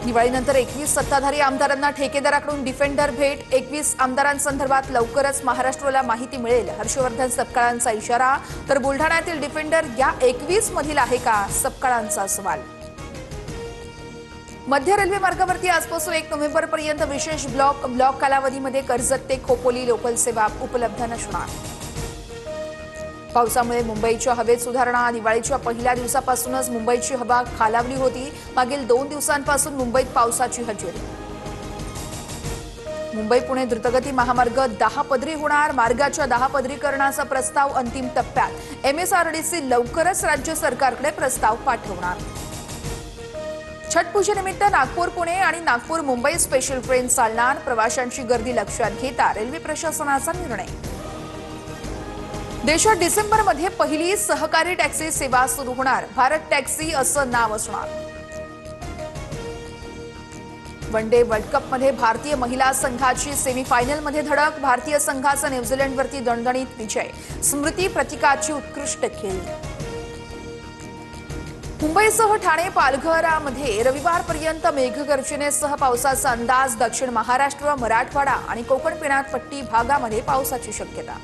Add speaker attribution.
Speaker 1: दिवाळीनंतर 21 सत्ताधारी आमदारांना ठेकेदाराकडून डिफेंडर भेट। 21 आमदारांसंदर्भात लवकरच महाराष्ट्राला माहिती मिळेल, हर्षवर्धन सपकाळांचा इशारा। तर बुलढाण्यातील डिफेंडर या 21 मधील आहे का, सपकाळांचा सवाल। मध्य रेल्वे मार्गावरती आजपासून 1 नोव्हेंबरपर्यंत विशेष ब्लॉक कालावधीमध्ये कर्जत ते खोपोली लोकल सेवा उपलब्ध नसणार। पावसामुळे मुंबईच्या हवेत सुधारणा। दिवाळीच्या पहिल्या दिवसापासूनच मुंबईची हवा खालावली होती। मागील 2 दिवसांपासून मुंबईत पावसाची हजेरी। मुंबई पुणे द्रुतगती महामार्ग 10 पदरी होणार। मार्गाच्या 10 पदरीकरणाचा प्रस्ताव अंतिम टप्प्यात। MSRDC लवकरच राज्य सरकारकडे प्रस्ताव पाठवणार। छठ पूजेनिमित्त नागपूर पुणे आणि नागपूर मुंबई स्पेशल ट्रेन चालणार। प्रवाशांची गर्दी लक्षात घेता रेल्वे प्रशासनाचा निर्णय। देशात डिसेंबरमध्ये पहिली सहकारी टॅक्सी सेवा सुरू होणार। भारत टॅक्सी असं नाव असणार। वनडे वर्ल्ड कपमध्ये भारतीय महिला संघाची सेमीफायनलमध्ये धडक। भारतीय संघाचा न्यूझीलंडवरती दणदणीत विजय। स्मृती प्रतिकाची उत्कृष्ट खेळी। मुंबईसह ठाणे पालघरमध्ये रविवारपर्यंत मेघगर्जनेसह पावसाचा अंदाज। दक्षिण महाराष्ट्र, मराठवाडा आणि कोकण किनारपट्टी भागामध्ये पावसाची शक्यता।